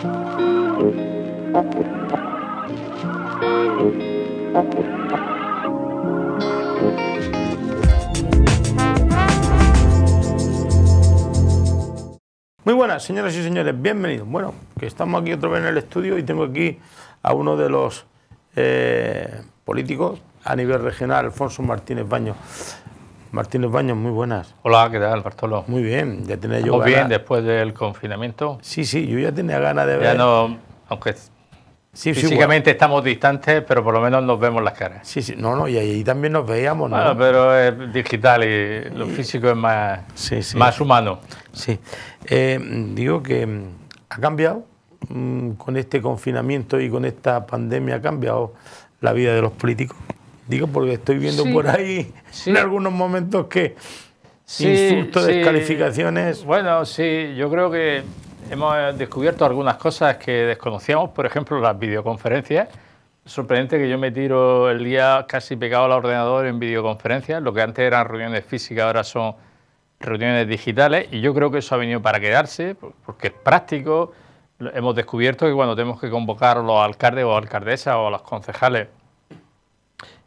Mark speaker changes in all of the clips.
Speaker 1: Muy buenas, señoras y señores, bienvenidos. Bueno, que estamos aquí otra vez en el estudio y tengo aquí a uno de los políticos a nivel regional, Alfonso Martínez Baños. Martínez Baños, muy buenas.
Speaker 2: Hola, ¿qué tal, Bartolo?
Speaker 1: Muy bien, ya tenía yo
Speaker 2: ¿Estamos
Speaker 1: ganas.
Speaker 2: bien después del confinamiento?
Speaker 1: Sí, yo ya tenía ganas de ver.
Speaker 2: Ya no, aunque físicamente estamos distantes, pero por lo menos nos vemos las caras.
Speaker 1: Sí, y ahí también nos veíamos, ¿no?
Speaker 2: Bueno, pero es digital y lo físico es más humano.
Speaker 1: Sí, digo que ha cambiado con este confinamiento y con esta pandemia, ha cambiado la vida de los políticos. Digo porque estoy viendo por ahí en algunos momentos que insultos, descalificaciones.
Speaker 2: Bueno, sí, yo creo que hemos descubierto algunas cosas que desconocíamos, por ejemplo, las videoconferencias. Es sorprendente que yo me tiro el día casi pegado al ordenador en videoconferencias. Lo que antes eran reuniones físicas ahora son reuniones digitales, y yo creo que eso ha venido para quedarse porque es práctico. Hemos descubierto que cuando tenemos que convocar a los alcaldes o alcaldesas o a los concejales,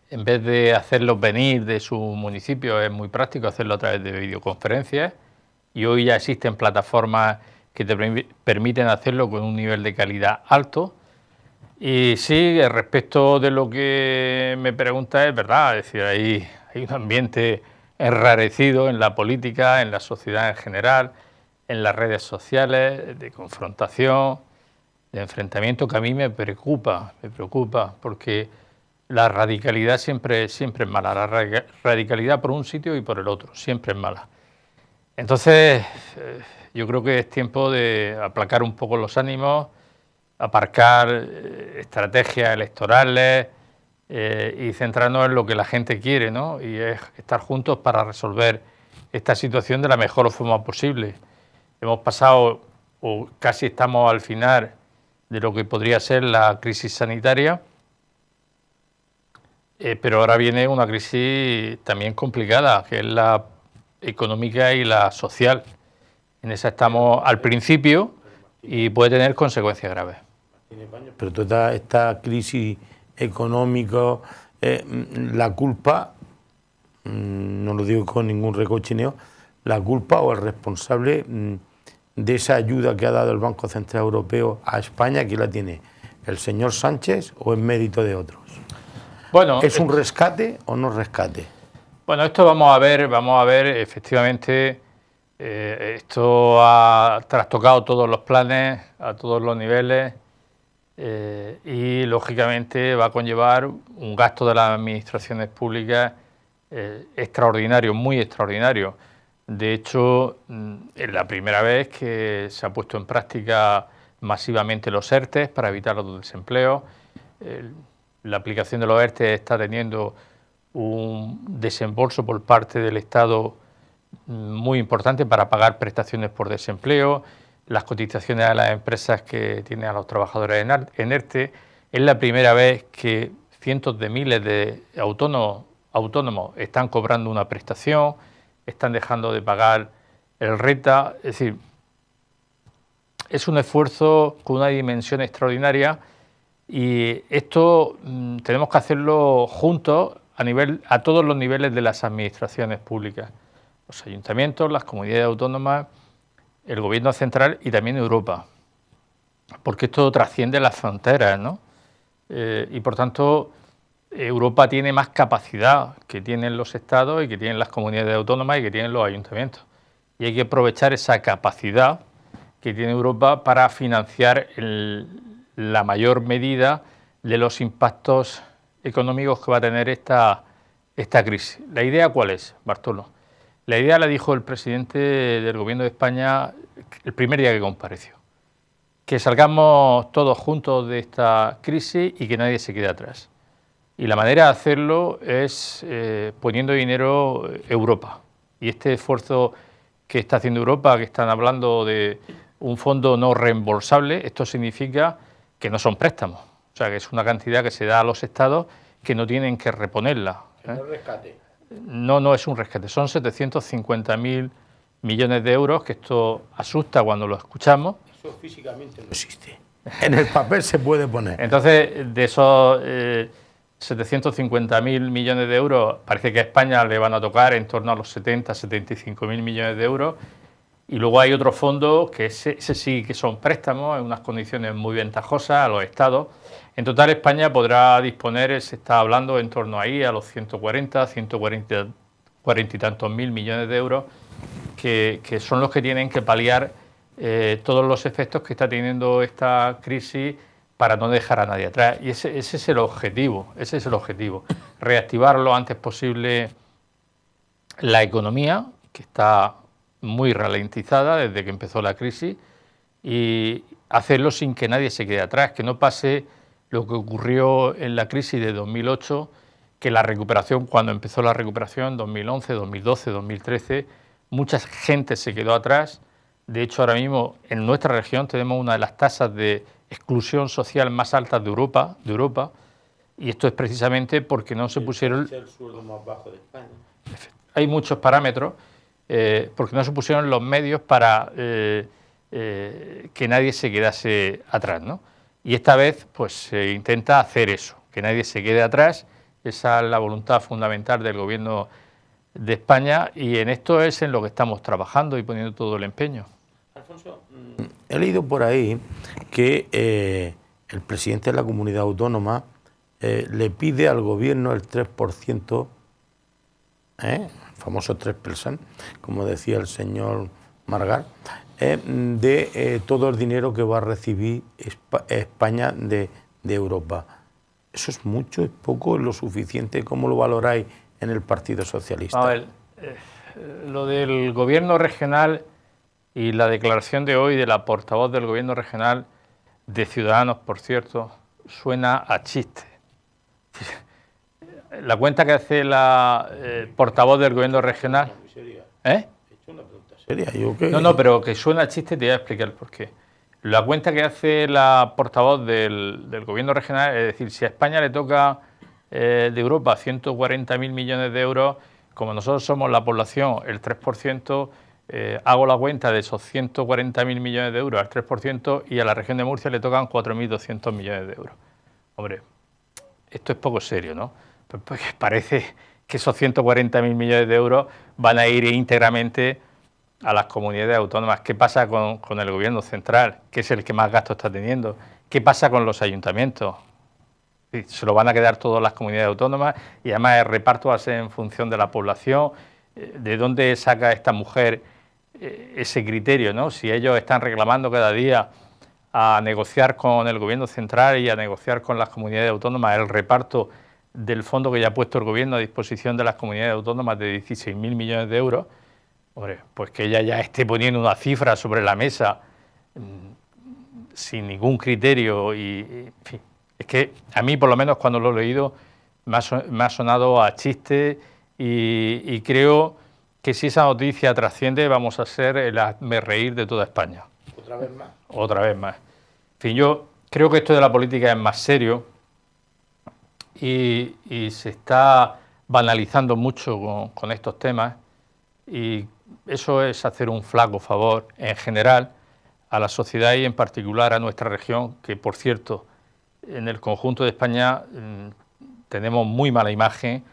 Speaker 2: en vez de hacerlos venir de su municipio, es muy práctico hacerlo a través de videoconferencias, y hoy ya existen plataformas que te permiten hacerlo con un nivel de calidad alto. Y sí, respecto de lo que me pregunta, es verdad, es decir, hay un ambiente enrarecido en la política, en la sociedad en general, en las redes sociales, de confrontación, de enfrentamiento, que a mí me preocupa, porque la radicalidad siempre es mala. La radicalidad por un sitio y por el otro, siempre es mala. Entonces, yo creo que es tiempo de aplacar un poco los ánimos, aparcar estrategias electorales y centrarnos en lo que la gente quiere, ¿no? Y es estar juntos para resolver esta situación de la mejor forma posible. Hemos pasado, o casi estamos al final, de lo que podría ser la crisis sanitaria, pero ahora viene una crisis también complicada, que es la económica y la social. En esa estamos al principio y puede tener consecuencias graves.
Speaker 1: Pero toda esta crisis económica, la culpa, no lo digo con ningún recochineo, la culpa o el responsable de esa ayuda que ha dado el Banco Central Europeo a España, ¿quién la tiene? ¿El señor Sánchez o es mérito de otros? Bueno, ¿es un rescate o no rescate?
Speaker 2: Bueno, esto vamos a ver, efectivamente, esto ha trastocado todos los planes, a todos los niveles, y lógicamente va a conllevar un gasto de las administraciones públicas extraordinario, muy extraordinario. De hecho, es la primera vez que se ha puesto en práctica masivamente los ERTE para evitar los desempleos. La aplicación de los ERTE está teniendo un desembolso por parte del Estado muy importante para pagar prestaciones por desempleo, las cotizaciones a las empresas que tienen a los trabajadores en ERTE. Es la primera vez que cientos de miles de autónomos están cobrando una prestación, están dejando de pagar el RETA. Es decir, es un esfuerzo con una dimensión extraordinaria, y esto tenemos que hacerlo juntos a todos los niveles de las administraciones públicas, los ayuntamientos, las comunidades autónomas, el gobierno central y también Europa, porque esto trasciende las fronteras, ¿no? Y por tanto, Europa tiene más capacidad que tienen los estados y que tienen las comunidades autónomas y que tienen los ayuntamientos. Y hay que aprovechar esa capacidad que tiene Europa para financiar la mayor medida de los impactos económicos que va a tener esta crisis. ¿La idea cuál es, Bartolo? La idea la dijo el presidente del Gobierno de España el primer día que compareció: que salgamos todos juntos de esta crisis y que nadie se quede atrás. Y la manera de hacerlo es poniendo dinero Europa. Y este esfuerzo que está haciendo Europa, que están hablando de un fondo no reembolsable, esto significa que no son préstamos, o sea, que es una cantidad que se da a los estados que no tienen que reponerla.
Speaker 1: ¿No es rescate?
Speaker 2: No es un rescate, son 750.000 millones de euros, que esto asusta cuando lo escuchamos.
Speaker 1: Eso físicamente no existe. En el papel se puede poner.
Speaker 2: Entonces, de esos 750.000 millones de euros, parece que a España le van a tocar en torno a los 75.000 millones de euros. Y luego hay otro fondo que ese sí que son préstamos en unas condiciones muy ventajosas a los estados. En total, España podrá disponer, se está hablando en torno ahí a los 140 y tantos mil millones de euros, que son los que tienen que paliar todos los efectos que está teniendo esta crisis para no dejar a nadie atrás. Y ese es el objetivo, reactivar lo antes posible la economía, que está muy ralentizada desde que empezó la crisis, y hacerlo sin que nadie se quede atrás, que no pase lo que ocurrió en la crisis de 2008, que la recuperación, cuando empezó la recuperación, 2011, 2012, 2013, mucha gente se quedó atrás. De hecho, ahora mismo en nuestra región tenemos una de las tasas de exclusión social más altas de Europa, y esto es precisamente porque no se pusieron...
Speaker 1: Es el sueldo más bajo de España.
Speaker 2: Hay muchos parámetros, porque no se pusieron los medios para que nadie se quedase atrás, ¿no? Y esta vez pues se intenta hacer eso, que nadie se quede atrás. Esa es la voluntad fundamental del Gobierno de España, y en esto es en lo que estamos trabajando y poniendo todo el empeño.
Speaker 1: Alfonso, he leído por ahí que el presidente de la comunidad autónoma le pide al Gobierno el 3%, el famoso 3%, como decía el señor Margal, de todo el dinero que va a recibir España de Europa. ¿Eso es mucho, es poco, es lo suficiente? ¿Cómo lo valoráis en el Partido Socialista?
Speaker 2: A ver, lo del Gobierno regional y la declaración de hoy de la portavoz del Gobierno regional, de Ciudadanos, por cierto, suena a chiste. La cuenta que hace la portavoz del Gobierno regional... ¿Eh? No, pero que suena a chiste, te voy a explicar por qué. La cuenta que hace la portavoz del Gobierno regional, es decir, si a España le toca de Europa 140.000 millones de euros, como nosotros somos la población el 3%, hago la cuenta de esos 140.000 millones de euros al 3%, y a la región de Murcia le tocan 4.200 millones de euros. Hombre, esto es poco serio, ¿no? Porque parece que esos 140.000 millones de euros van a ir íntegramente a las comunidades autónomas. ¿Qué pasa con el Gobierno central, que es el que más gasto está teniendo? ¿Qué pasa con los ayuntamientos? Se lo van a quedar todas las comunidades autónomas, y además el reparto va a ser en función de la población. ¿De dónde saca esta mujer ese criterio, ¿no? Si ellos están reclamando cada día a negociar con el Gobierno central y a negociar con las comunidades autónomas el reparto del fondo que ya ha puesto el Gobierno a disposición de las comunidades autónomas de 16.000 millones de euros, hombre, pues que ella ya esté poniendo una cifra sobre la mesa sin ningún criterio, y en fin, es que a mí, por lo menos cuando lo he leído, me ha sonado a chiste, y creo que si esa noticia trasciende vamos a ser el hazmerreír de toda España.
Speaker 1: ¿Otra vez más?
Speaker 2: Otra vez más. En fin, yo creo que esto de la política es más serio, y se está banalizando mucho con estos temas, y eso es hacer un flaco favor en general a la sociedad y en particular a nuestra región, que por cierto en el conjunto de España tenemos muy mala imagen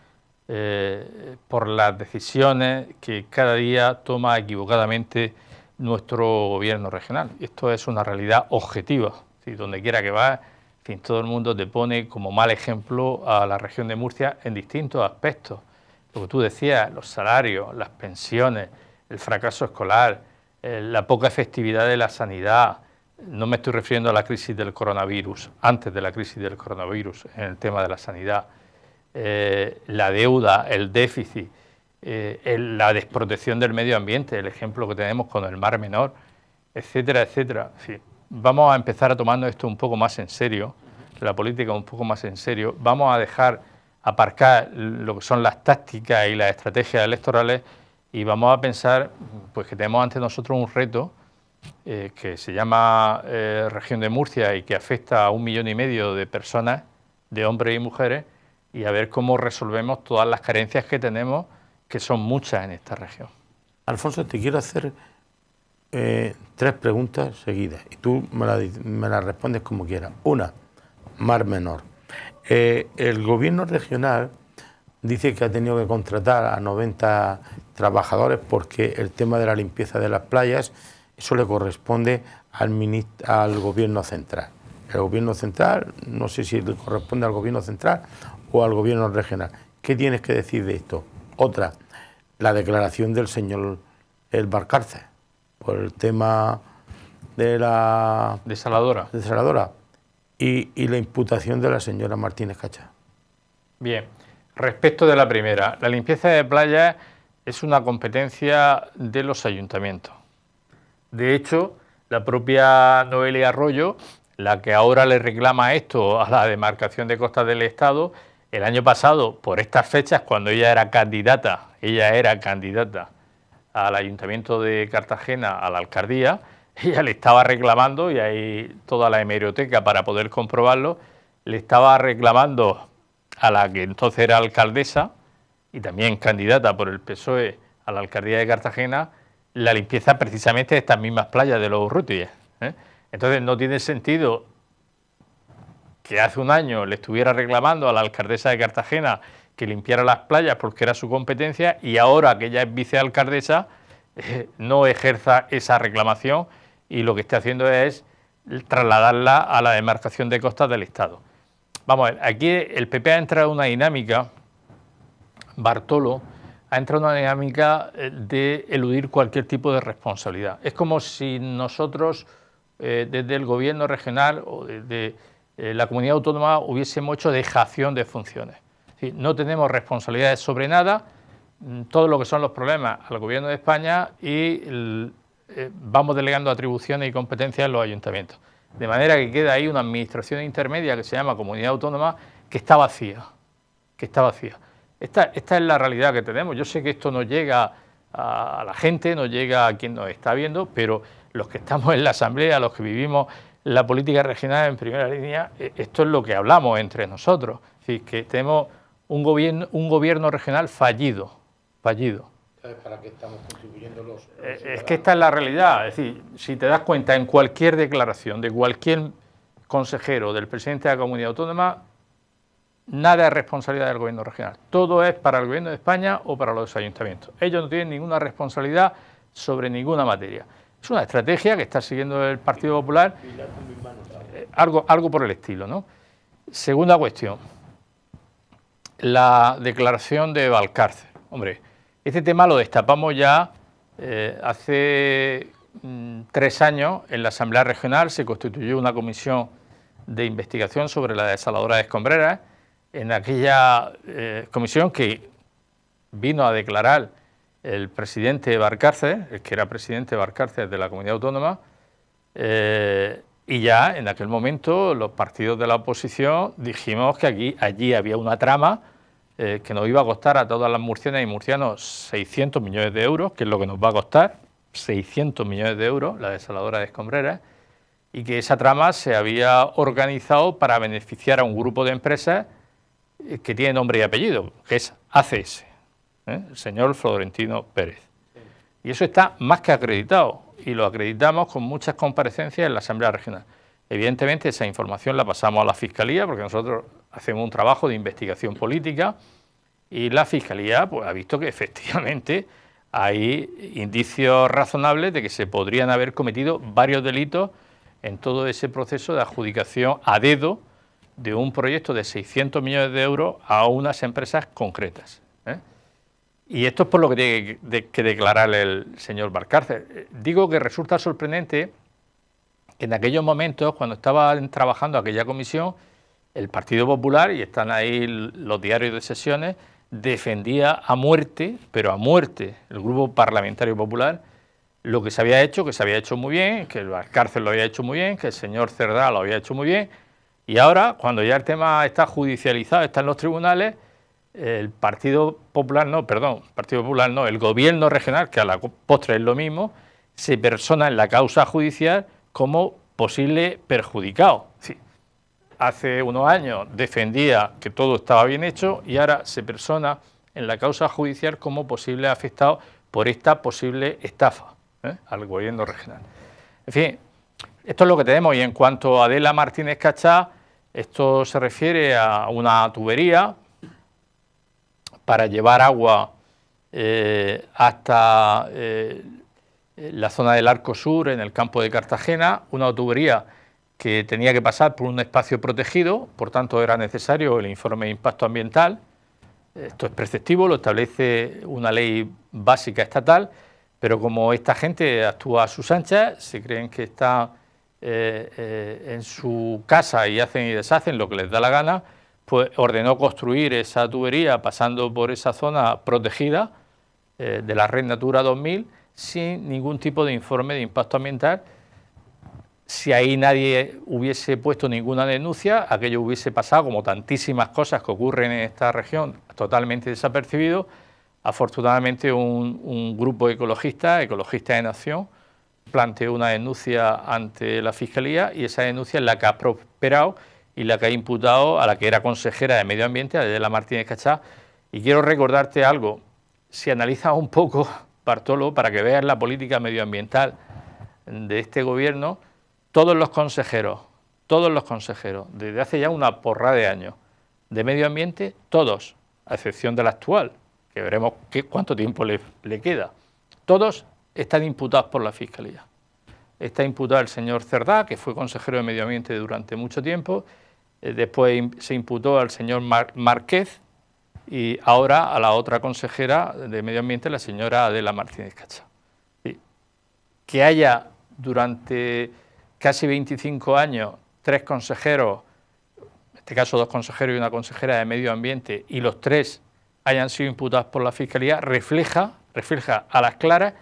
Speaker 2: por las decisiones que cada día toma equivocadamente nuestro gobierno regional. Esto es una realidad objetiva, ¿sí? Donde quiera que va, en fin, todo el mundo te pone como mal ejemplo a la región de Murcia en distintos aspectos. Lo que tú decías, los salarios, las pensiones, el fracaso escolar, la poca efectividad de la sanidad. No me estoy refiriendo a la crisis del coronavirus, antes de la crisis del coronavirus, en el tema de la sanidad. La deuda, el déficit, la desprotección del medio ambiente, el ejemplo que tenemos con el Mar Menor, etcétera, etcétera. En fin, vamos a empezar a tomarnos esto un poco más en serio, la política un poco más en serio. Vamos a dejar aparcar lo que son las tácticas y las estrategias electorales, y vamos a pensar pues que tenemos ante nosotros un reto que se llama Región de Murcia, y que afecta a 1,5 millones de personas, de hombres y mujeres, y a ver cómo resolvemos todas las carencias que tenemos, que son muchas en esta región.
Speaker 1: Alfonso, te quiero hacer tres preguntas seguidas y tú me las respondes como quieras. Una, Mar Menor. El gobierno regional dice que ha tenido que contratar a 90 trabajadores porque el tema de la limpieza de las playas, eso le corresponde al gobierno central. El gobierno central, no sé si le corresponde al gobierno central o al gobierno regional. ¿Qué tienes que decir de esto? Otra, la declaración del señor El Valcárcel por el tema de la desaladora y la imputación de la señora Martínez Cachá.
Speaker 2: Bien, respecto de la primera, la limpieza de playas es una competencia de los ayuntamientos. De hecho, la propia Noelia Arroyo, la que ahora le reclama esto a la demarcación de costas del Estado, el año pasado, por estas fechas, cuando ella era candidata al Ayuntamiento de Cartagena, a la alcaldía, ella le estaba reclamando, y hay toda la hemeroteca para poder comprobarlo, le estaba reclamando a la que entonces era alcaldesa y también candidata por el PSOE a la alcaldía de Cartagena, la limpieza precisamente de estas mismas playas de los Urrutia. Entonces no tiene sentido que hace un año le estuviera reclamando a la alcaldesa de Cartagena que limpiara las playas porque era su competencia y ahora que ella es vicealcaldesa no ejerza esa reclamación y lo que está haciendo es trasladarla a la demarcación de costas del Estado. Vamos a ver, aquí el PP ha entrado en una dinámica, Bartolo ha entrado en una dinámica de eludir cualquier tipo de responsabilidad. Es como si nosotros desde el gobierno regional o desde la comunidad autónoma hubiésemos hecho dejación de funciones. Es decir, no tenemos responsabilidades sobre nada, todo lo que son los problemas al gobierno de España y vamos delegando atribuciones y competencias en los ayuntamientos. De manera que queda ahí una administración intermedia que se llama comunidad autónoma que está vacía, Esta es la realidad que tenemos. Yo sé que esto no llega a la gente, no llega a quien nos está viendo, pero los que estamos en la Asamblea, los que vivimos la política regional en primera línea, esto es lo que hablamos entre nosotros. Es decir, que tenemos un gobierno regional fallido.
Speaker 1: ¿Sabes para qué estamos contribuyendo los
Speaker 2: Es que esta es la realidad. Es decir, si te das cuenta en cualquier declaración de cualquier consejero, del presidente de la comunidad autónoma, nada es responsabilidad del gobierno regional. Todo es para el gobierno de España o para los ayuntamientos. Ellos no tienen ninguna responsabilidad sobre ninguna materia. Es una estrategia que está siguiendo el Partido Popular, algo por el estilo, ¿no? Segunda cuestión, la declaración de Valcárcel. Hombre, este tema lo destapamos ya hace 3 años en la Asamblea Regional. Se constituyó una comisión de investigación sobre la desaladora de Escombreras. En aquella comisión que vino a declarar el presidente Valcárcel, el que era presidente Valcárcel de la Comunidad Autónoma, y ya en aquel momento los partidos de la oposición dijimos que allí había una trama que nos iba a costar a todas las murcianas y murcianos 600 millones de euros, que es lo que nos va a costar, 600 millones de euros, la desaladora de Escombreras, y que esa trama se había organizado para beneficiar a un grupo de empresas que tiene nombre y apellido, que es ACS, el señor Florentino Pérez. Y eso está más que acreditado, y lo acreditamos con muchas comparecencias en la Asamblea Regional. Evidentemente esa información la pasamos a la Fiscalía, porque nosotros hacemos un trabajo de investigación política, y la Fiscalía pues, ha visto que efectivamente hay indicios razonables de que se podrían haber cometido varios delitos en todo ese proceso de adjudicación a dedo de un proyecto de 600 millones de euros a unas empresas concretas. Y esto es por lo que tiene que declarar el señor Valcárcel. Digo que resulta sorprendente que en aquellos momentos, cuando estaban trabajando aquella comisión, el Partido Popular, y están ahí los diarios de sesiones, defendía a muerte, pero a muerte, el Grupo Parlamentario Popular, lo que se había hecho muy bien, que el Valcárcel lo había hecho muy bien, que el señor Cerdá lo había hecho muy bien, y ahora, cuando ya el tema está judicializado, está en los tribunales, el Partido Popular no, el gobierno regional, que a la postre es lo mismo, se persona en la causa judicial como posible perjudicado. Sí. Hace unos años defendía que todo estaba bien hecho y ahora se persona en la causa judicial como posible afectado por esta posible estafa. al gobierno regional. En fin, esto es lo que tenemos. Y en cuanto a Adela Martínez Cachá, esto se refiere a una tubería para llevar agua hasta la zona del Arco Sur, en el campo de Cartagena, una tubería que tenía que pasar por un espacio protegido, por tanto era necesario el informe de impacto ambiental. Esto es preceptivo, lo establece una ley básica estatal, pero como esta gente actúa a sus anchas, se creen que está en su casa y hacen y deshacen lo que les da la gana, pues ordenó construir esa tubería pasando por esa zona protegida de la Red Natura 2000 sin ningún tipo de informe de impacto ambiental. Si ahí nadie hubiese puesto ninguna denuncia, aquello hubiese pasado, como tantísimas cosas que ocurren en esta región, totalmente desapercibido. Afortunadamente un grupo ecologistas en acción, planteó una denuncia ante la Fiscalía y esa denuncia es la que ha prosperado y la que ha imputado a la que era consejera de Medio Ambiente, Adela Martínez Cachá. Y quiero recordarte algo, si analizas un poco, Bartolo, para que veas la política medioambiental de este gobierno, todos los consejeros, desde hace ya una porrada de años, de Medio Ambiente, todos, a excepción del actual, que veremos cuánto tiempo le queda, todos están imputados por la Fiscalía. Está imputado el señor Cerdá, que fue consejero de Medio Ambiente durante mucho tiempo, después se imputó al señor Márquez y ahora a la otra consejera de Medio Ambiente, la señora Adela Martínez Cachá. Sí. Que haya durante casi 25 años 3 consejeros, en este caso 2 consejeros y una consejera de Medio Ambiente, y los 3 hayan sido imputados por la Fiscalía, refleja a las claras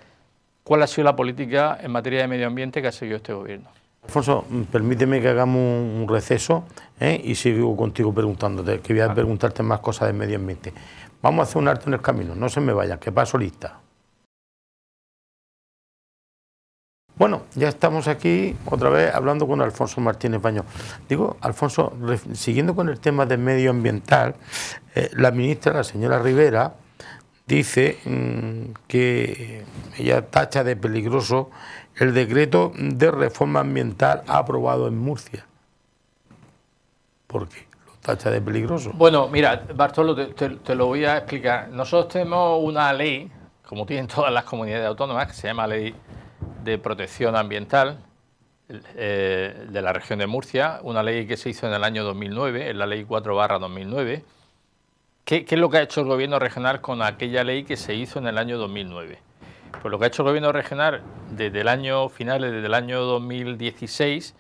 Speaker 2: cuál ha sido la política en materia de medio ambiente que ha seguido este gobierno.
Speaker 1: Alfonso, permíteme que hagamos un receso y sigo contigo preguntándote, que voy a preguntarte más cosas de medio ambiente. Vamos a hacer un alto en el camino, no se me vayan, que paso lista. Bueno, ya estamos aquí otra vez hablando con Alfonso Martínez Baños. Digo, Alfonso, siguiendo con el tema del medioambiental, la ministra, la señora Rivera, dice que ella tacha de peligroso el decreto de reforma ambiental aprobado en Murcia. ¿Por qué lo tacha de peligroso?
Speaker 2: Bueno, mira, Bartolo, te lo voy a explicar. Nosotros tenemos una ley, como tienen todas las comunidades autónomas, que se llama Ley de Protección Ambiental de la región de Murcia, una ley que se hizo en el año 2009, es la Ley 4/2009. ¿Qué es lo que ha hecho el gobierno regional con aquella ley que se hizo en el año 2009? Pues lo que ha hecho el gobierno regional desde el año finales, desde el año 2016,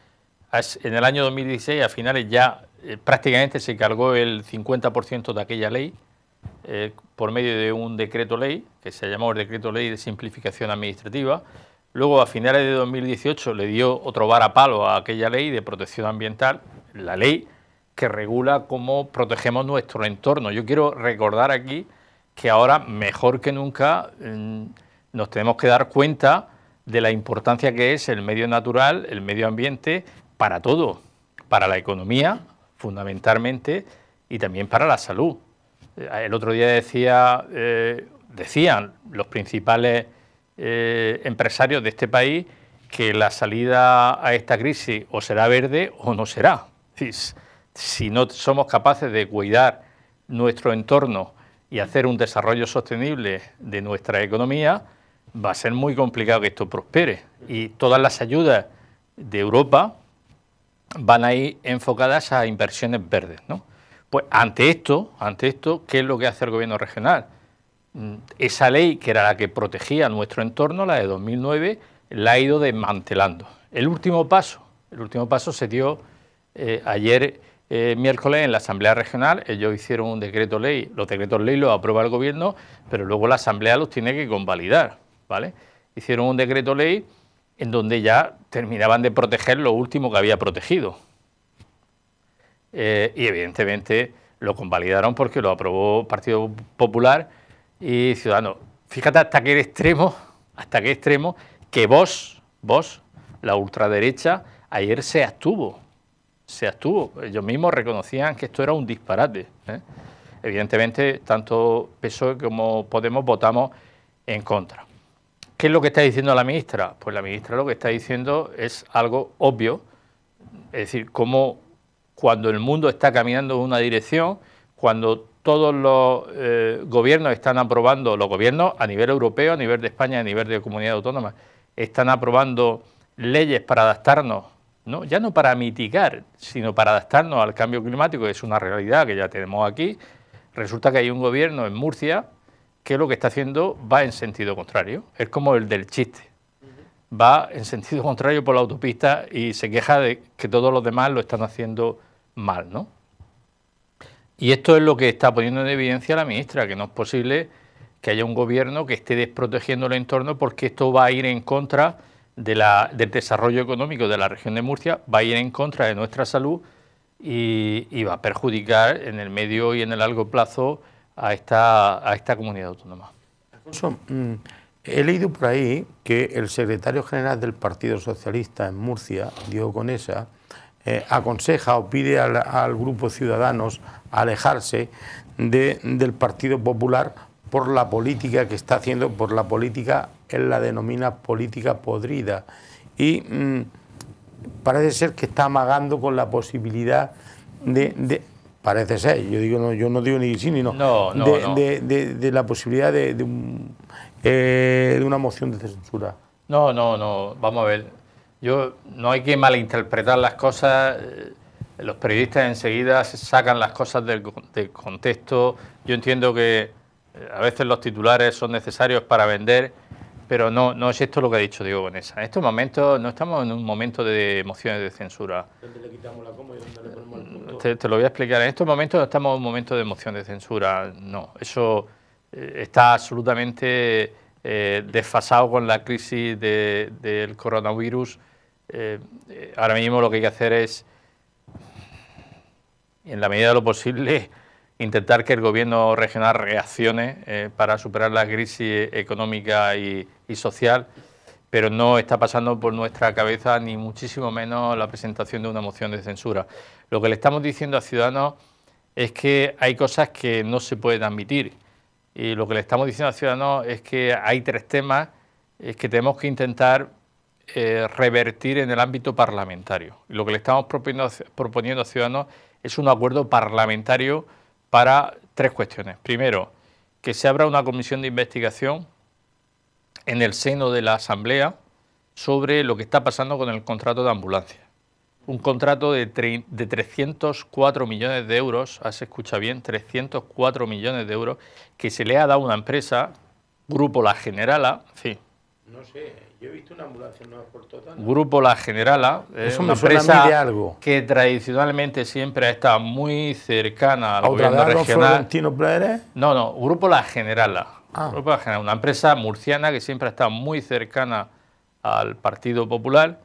Speaker 2: en el año 2016 a finales ya prácticamente se cargó el 50% de aquella ley por medio de un decreto ley, que se llamó el Decreto Ley de Simplificación Administrativa. Luego a finales de 2018 le dio otro varapalo a aquella ley de protección ambiental, la ley que regula cómo protegemos nuestro entorno. Yo quiero recordar aquí que ahora, mejor que nunca, nos tenemos que dar cuenta de la importancia que es el medio natural, el medio ambiente, para todo, para la economía, fundamentalmente, y también para la salud. El otro día decían los principales empresarios de este país que la salida a esta crisis o será verde o no será. Si no somos capaces de cuidar nuestro entorno y hacer un desarrollo sostenible de nuestra economía, va a ser muy complicado que esto prospere. Y todas las ayudas de Europa van a ir enfocadas a inversiones verdes, ¿no? Pues ante esto, ¿qué es lo que hace el gobierno regional? Esa ley, que era la que protegía nuestro entorno, la de 2009, la ha ido desmantelando. El último paso se dio ayer miércoles en la Asamblea Regional. Ellos hicieron un decreto ley, los decretos ley los aprueba el gobierno, pero luego la Asamblea los tiene que convalidar, ¿vale? Hicieron un decreto ley en donde ya terminaban de proteger lo último que había protegido. Y evidentemente lo convalidaron porque lo aprobó Partido Popular y Ciudadanos. Fíjate hasta qué extremo que Vox, la ultraderecha, ayer se abstuvo. Ellos mismos reconocían que esto era un disparate, ¿eh? Evidentemente, tanto PSOE como Podemos votamos en contra. ¿Qué es lo que está diciendo la ministra? Pues la ministra lo que está diciendo es algo obvio, es decir, como cuando el mundo está caminando en una dirección, cuando todos los gobiernos están aprobando, los gobiernos a nivel europeo, a nivel de España, a nivel de comunidad autónoma, están aprobando leyes para adaptarnos, ¿no? Ya no para mitigar, sino para adaptarnos al cambio climático, que es una realidad que ya tenemos aquí. Resulta que hay un gobierno en Murcia que lo que está haciendo va en sentido contrario. Es como el del chiste. Va en sentido contrario por la autopista y se queja de que todos los demás lo están haciendo mal, ¿no? Y esto es lo que está poniendo en evidencia la ministra, que no es posible que haya un gobierno que esté desprotegiendo el entorno, porque esto va a ir en contra del desarrollo económico de la región de Murcia, va a ir en contra de nuestra salud y va a perjudicar en el medio y en el largo plazo a esta comunidad autónoma.
Speaker 1: He leído por ahí que el secretario general del Partido Socialista en Murcia, Diego Conesa, aconseja o pide al grupo Ciudadanos alejarse del Partido Popular por la política que está haciendo, por la política, él la denomina política podrida. Y parece ser que está amagando con la posibilidad parece ser, yo no digo ni sí ni no, de la posibilidad de una moción de censura.
Speaker 2: No, vamos a ver, no hay que malinterpretar las cosas, los periodistas enseguida sacan las cosas del contexto. Yo entiendo que a veces los titulares son necesarios para vender, pero no es esto lo que ha dicho Diego Conesa. En estos momentos no estamos en un momento de mociones de censura.
Speaker 1: ¿Dónde le quitamos la coma y dónde le ponemos el punto?
Speaker 2: Te lo voy a explicar. En estos momentos no estamos en un momento de moción de censura. No, eso está absolutamente desfasado con la crisis del coronavirus. Ahora mismo lo que hay que hacer es, en la medida de lo posible, intentar que el gobierno regional reaccione para superar la crisis económica y social, pero no está pasando por nuestra cabeza ni muchísimo menos la presentación de una moción de censura. Lo que le estamos diciendo a Ciudadanos es que hay cosas que no se pueden admitir, y lo que le estamos diciendo a Ciudadanos es que hay tres temas que tenemos que intentar revertir en el ámbito parlamentario. Y lo que le estamos proponiendo a Ciudadanos es un acuerdo parlamentario para tres cuestiones. Primero, que se abra una comisión de investigación en el seno de la Asamblea sobre lo que está pasando con el contrato de ambulancia. Un contrato de 304 millones de euros, has escuchado bien, 304 millones de euros, que se le ha dado a una empresa, Grupo La Generala, en fin.
Speaker 1: No sé, yo he visto una ambulancia no por total.
Speaker 2: Grupo La Generala, es una empresa que tradicionalmente siempre ha estado muy cercana al gobierno regional.
Speaker 1: ¿Florentino Pérez?
Speaker 2: No, Grupo La Generala. Grupo La Generala, una empresa murciana que siempre ha estado muy cercana al Partido Popular,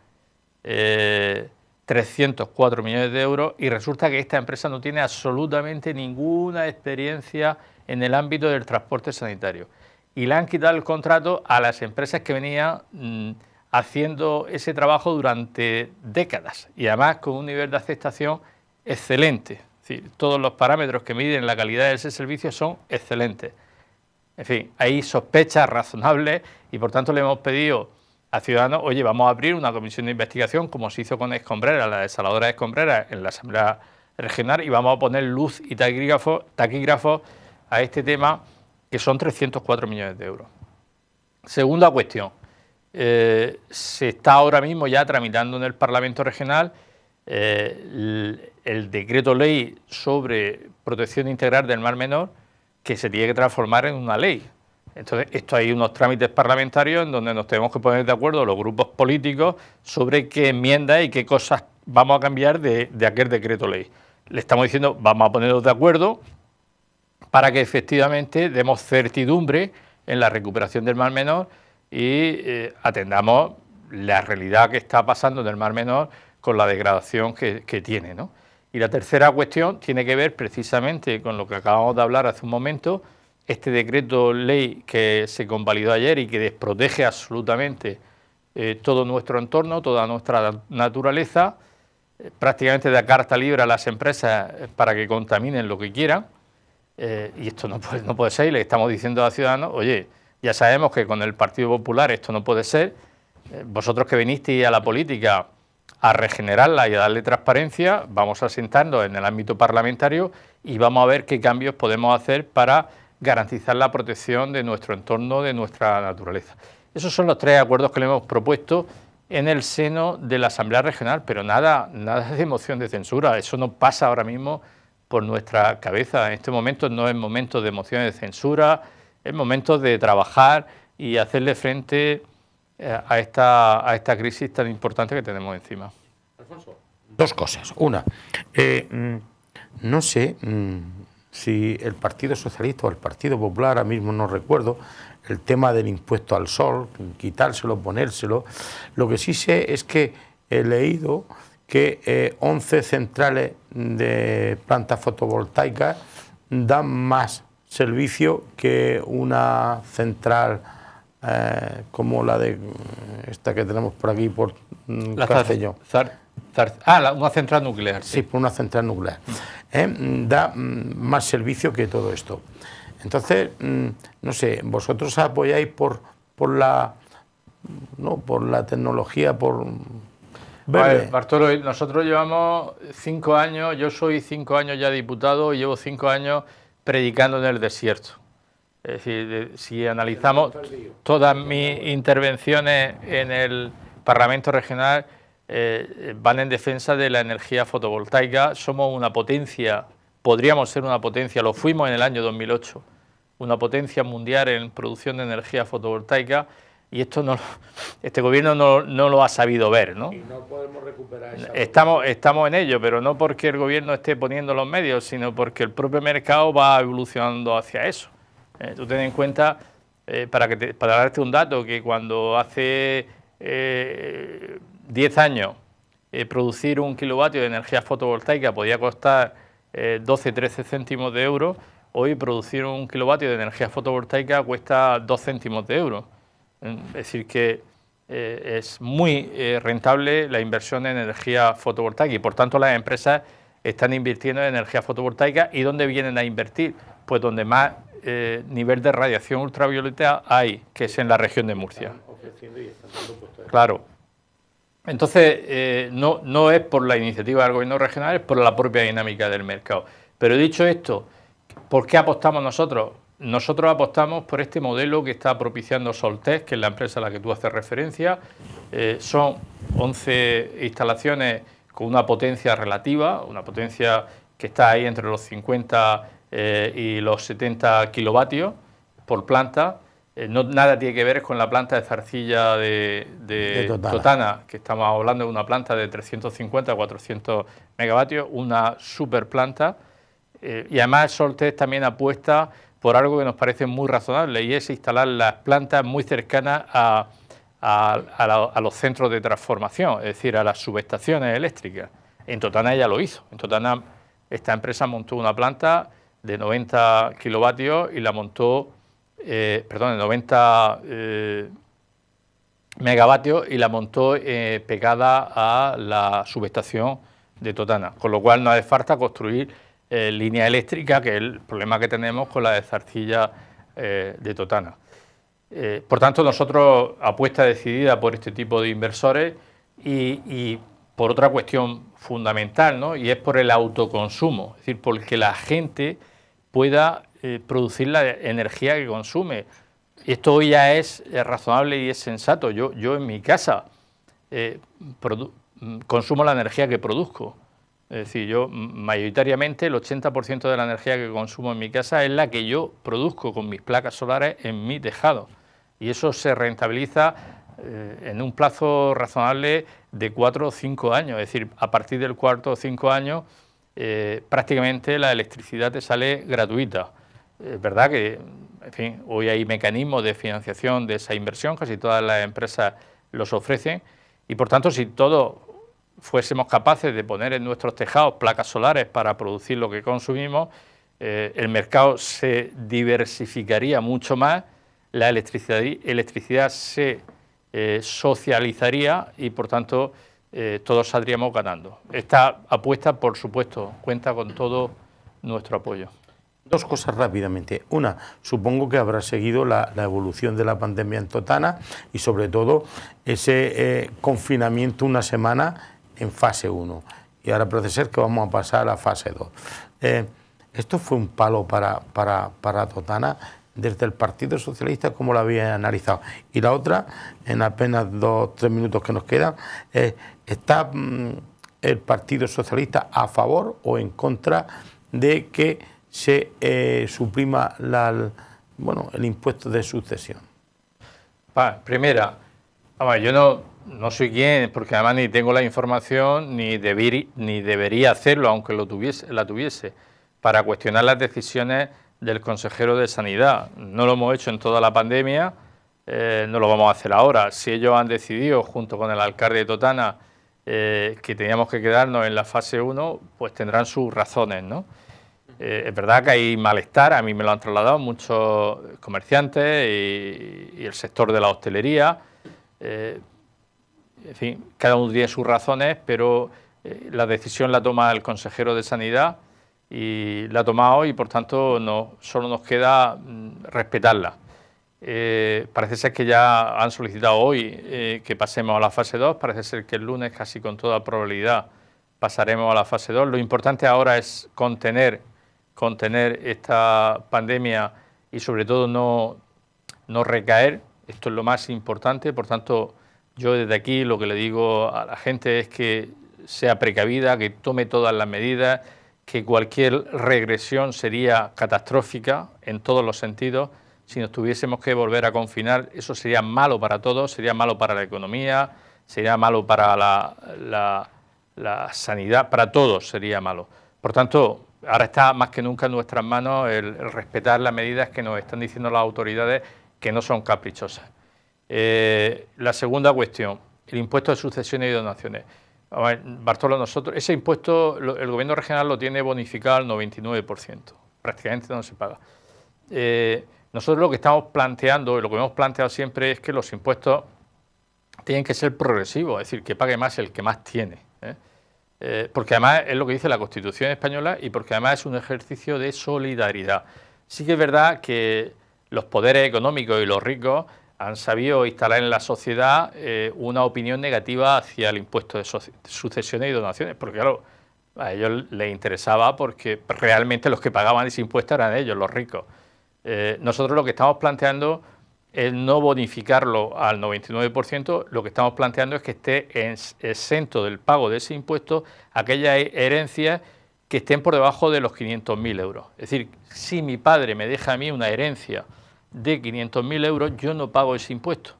Speaker 2: 304 millones de euros, y resulta que esta empresa no tiene absolutamente ninguna experiencia en el ámbito del transporte sanitario. Y le han quitado el contrato a las empresas que venían haciendo ese trabajo durante décadas, y además con un nivel de aceptación excelente. Es decir, todos los parámetros que miden la calidad de ese servicio son excelentes. En fin, hay sospechas razonables y por tanto le hemos pedido a Ciudadanos, oye, vamos a abrir una comisión de investigación como se hizo con Escombrera, la desaladora de Escombrera, en la Asamblea Regional, y vamos a poner luz y taquígrafos a este tema, que son 304 millones de euros. Segunda cuestión, se está ahora mismo ya tramitando en el Parlamento Regional el decreto ley sobre protección integral del mar menor, que se tiene que transformar en una ley. Entonces, esto hay unos trámites parlamentarios en donde nos tenemos que poner de acuerdo los grupos políticos sobre qué enmiendas y qué cosas vamos a cambiar de aquel decreto ley. Le estamos diciendo, vamos a ponernos de acuerdo para que efectivamente demos certidumbre en la recuperación del mar menor y atendamos la realidad que está pasando en el mar menor con la degradación que tiene, ¿no? Y la tercera cuestión tiene que ver precisamente con lo que acabamos de hablar hace un momento, este decreto ley que se convalidó ayer y que desprotege absolutamente todo nuestro entorno, toda nuestra naturaleza, prácticamente da carta libre a las empresas para que contaminen lo que quieran, y esto no puede ser, y le estamos diciendo a los ciudadanos, oye, Ya sabemos que con el Partido Popular esto no puede ser. Vosotros que vinisteis a la política a regenerarla y a darle transparencia, vamos a sentarnos en el ámbito parlamentario y vamos a ver qué cambios podemos hacer para garantizar la protección de nuestro entorno, de nuestra naturaleza. Esos son los 3 acuerdos que le hemos propuesto en el seno de la Asamblea Regional, pero nada de moción de censura, eso no pasa ahora mismo por nuestra cabeza. En este momento no es momento de mociones de censura, es momento de trabajar y hacerle frente a esta crisis tan importante que tenemos encima.
Speaker 1: Alfonso, 2 cosas. Una, no sé si el Partido Socialista o el Partido Popular, ahora mismo no recuerdo, el tema del impuesto al sol, quitárselo, ponérselo. Lo que sí sé es que he leído que 11 centrales de plantas fotovoltaicas dan más servicio que una central como la de esta que tenemos por aquí, por Castellón.
Speaker 2: Una central nuclear.
Speaker 1: Sí, por una central nuclear. Da más servicio que todo esto. Entonces, no sé, vosotros apoyáis por la tecnología, por verde.
Speaker 2: Bartolo, nosotros llevamos 5 años, yo soy 5 años ya diputado y llevo 5 años predicando en el desierto. Es decir, si analizamos todas mis intervenciones en el Parlamento Regional, van en defensa de la energía fotovoltaica. Somos una potencia, podríamos ser una potencia, lo fuimos en el año 2008, una potencia mundial en producción de energía fotovoltaica, y esto este gobierno no lo ha sabido ver, ¿no?
Speaker 1: Y no podemos recuperar esa...
Speaker 2: Estamos en ello, pero no porque el gobierno esté poniendo los medios, sino porque el propio mercado va evolucionando hacia eso. Tú ten en cuenta, para darte un dato, que cuando hace 10 años producir 1 kilovatio de energía fotovoltaica podía costar 12-13 céntimos de euro, hoy producir 1 kilovatio de energía fotovoltaica cuesta 2 céntimos de euro. Es decir que es muy rentable la inversión en energía fotovoltaica y por tanto las empresas están invirtiendo en energía fotovoltaica. ¿Y dónde vienen a invertir? Pues donde más nivel de radiación ultravioleta hay, que es en la región de Murcia. Claro. Entonces, no es por la iniciativa del gobierno regional, es por la propia dinámica del mercado. Pero dicho esto, ¿por qué apostamos nosotros? Nosotros apostamos por este modelo que está propiciando Soltec, que es la empresa a la que tú haces referencia. Son 11 instalaciones con una potencia relativa, una potencia que está ahí entre los 50 y los 70 kilovatios por planta. Nada tiene que ver con la planta de Zarcilla de Totana, que estamos hablando de una planta de 350 a 400 megavatios, una super planta. Y además Soltec también apuesta por algo que nos parece muy razonable, y es instalar las plantas muy cercanas a los centros de transformación, es decir, a las subestaciones eléctricas. En Totana ya lo hizo. En Totana esta empresa montó una planta de 90 kilovatios y la montó, de 90 megavatios y la montó pegada a la subestación de Totana, con lo cual no hace falta construir línea eléctrica, que es el problema que tenemos con la de Zarcilla de Totana. Por tanto, nosotros apuesta decidida por este tipo de inversores y por otra cuestión fundamental, ¿no? Y es por el autoconsumo, es decir, porque la gente pueda producir la energía que consume. Esto hoy ya es razonable y es sensato. Yo en mi casa consumo la energía que produzco. Es decir, yo mayoritariamente el 80% de la energía que consumo en mi casa es la que yo produzco con mis placas solares en mi tejado. Y eso se rentabiliza en un plazo razonable de 4 o 5 años. Es decir, a partir del 4 o 5 años prácticamente la electricidad te sale gratuita. Es verdad que, en fin, hoy hay mecanismos de financiación de esa inversión, casi todas las empresas los ofrecen, y por tanto, si todos fuésemos capaces de poner en nuestros tejados placas solares para producir lo que consumimos, el mercado se diversificaría mucho más, la electricidad se socializaría y por tanto todos saldríamos ganando. Esta apuesta, por supuesto, cuenta con todo nuestro apoyo.
Speaker 1: Dos cosas rápidamente. Una, supongo que habrá seguido la evolución de la pandemia en Totana y sobre todo ese confinamiento una semana en fase 1. Y ahora parece ser que vamos a pasar a la fase 2. Esto fue un palo para Totana. Desde el Partido Socialista, ¿cómo lo había analizado? Y la otra, en apenas 2 o 3 minutos que nos quedan, ¿está el Partido Socialista a favor o en contra de que se suprima el impuesto de sucesión?
Speaker 2: Primera, yo no soy quien, porque además ni tengo la información, ni debería hacerlo, aunque la tuviese, para cuestionar las decisiones del consejero de Sanidad. No lo hemos hecho en toda la pandemia, no lo vamos a hacer ahora. Si ellos han decidido, junto con el alcalde de Totana, que teníamos que quedarnos en la fase 1, pues tendrán sus razones, ¿no? Es verdad que hay malestar, a mí me lo han trasladado muchos comerciantes y el sector de la hostelería. En fin, cada uno tiene sus razones, pero la decisión la toma el consejero de Sanidad y la ha tomado y por tanto solo nos queda respetarla. Parece ser que ya han solicitado hoy que pasemos a la fase 2, parece ser que el lunes casi con toda probabilidad pasaremos a la fase 2. Lo importante ahora es contener esta pandemia y sobre todo no recaer, esto es lo más importante. Por tanto, yo desde aquí lo que le digo a la gente es que sea precavida, que tome todas las medidas, que cualquier regresión sería catastrófica en todos los sentidos. Si nos tuviésemos que volver a confinar, eso sería malo para todos, sería malo para la economía, sería malo para la sanidad, para todos sería malo. Por tanto, ahora está más que nunca en nuestras manos el respetar las medidas que nos están diciendo las autoridades, que no son caprichosas. La segunda cuestión, el impuesto de sucesiones y donaciones. Bartolo, ese impuesto el gobierno regional lo tiene bonificado al 99%, prácticamente no se paga. Nosotros lo que estamos planteando, y lo que hemos planteado siempre, es que los impuestos tienen que ser progresivos, es decir, que pague más el que más tiene, porque además es lo que dice la Constitución española y porque además es un ejercicio de solidaridad. Sí que es verdad que los poderes económicos y los ricos han sabido instalar en la sociedad una opinión negativa hacia el impuesto de sucesiones y donaciones, porque claro, a ellos les interesaba porque realmente los que pagaban ese impuesto eran ellos, los ricos. Nosotros lo que estamos planteando es no bonificarlo al 99%, lo que estamos planteando es que esté exento del pago de ese impuesto aquellas herencias que estén por debajo de los 500.000 euros. Es decir, si mi padre me deja a mí una herencia de 500.000 euros, yo no pago ese impuesto.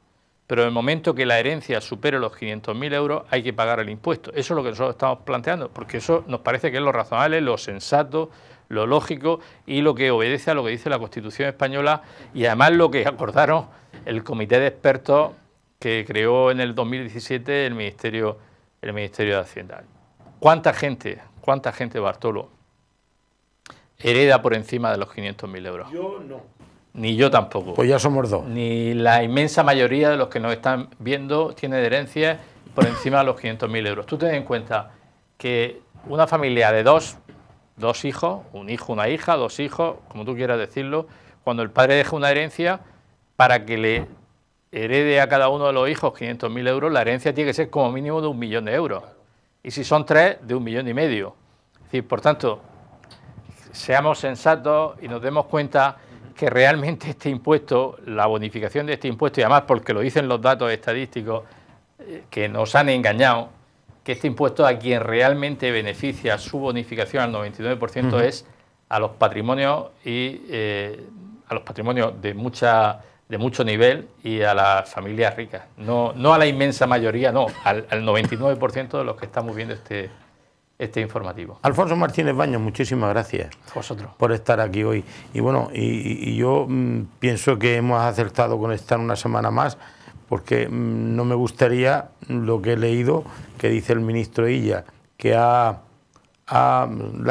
Speaker 2: Pero en el momento que la herencia supere los 500.000 euros, hay que pagar el impuesto. Eso es lo que nosotros estamos planteando, porque eso nos parece que es lo razonable, lo sensato, lo lógico y lo que obedece a lo que dice la Constitución española y además lo que acordaron el comité de expertos que creó en el 2017 el Ministerio de Hacienda. ¿Cuánta gente, Bartolo, hereda por encima de los 500.000 euros?
Speaker 1: Yo no.
Speaker 2: Ni yo tampoco.
Speaker 1: Pues ya somos dos.
Speaker 2: Ni la inmensa mayoría de los que nos están viendo tiene herencias por encima de los 500.000 euros. Tú ten en cuenta que una familia de dos hijos, un hijo, una hija, 2 hijos, como tú quieras decirlo, cuando el padre deja una herencia, para que le herede a cada uno de los hijos 500.000 euros, la herencia tiene que ser como mínimo de 1 millón de euros. Y si son 3, de 1,5 millones. Es decir, por tanto, seamos sensatos y nos demos cuenta que realmente este impuesto, la bonificación de este impuesto, y además porque lo dicen los datos estadísticos que nos han engañado, que este impuesto a quien realmente beneficia su bonificación al 99% es a los patrimonios y a los patrimonios de mucho nivel y a las familias ricas. No a la inmensa mayoría, no, al 99% de los que estamos viendo este informativo.
Speaker 1: Alfonso Martínez Baños, muchísimas gracias por estar aquí hoy. Y bueno, y yo pienso que hemos acertado con estar una semana más, porque no me gustaría lo que he leído que dice el ministro Illa, que le ha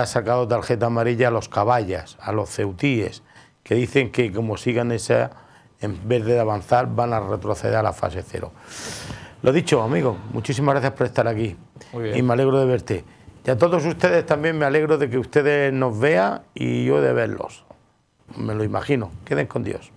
Speaker 1: sacado tarjeta amarilla a los caballas, a los ceutíes, que dicen que como sigan esa, en vez de avanzar, van a retroceder a la fase 0. Lo dicho, amigo, muchísimas gracias por estar aquí y me alegro de verte. Y a todos ustedes también me alegro de que ustedes nos vean y yo de verlos. Me lo imagino. Queden con Dios.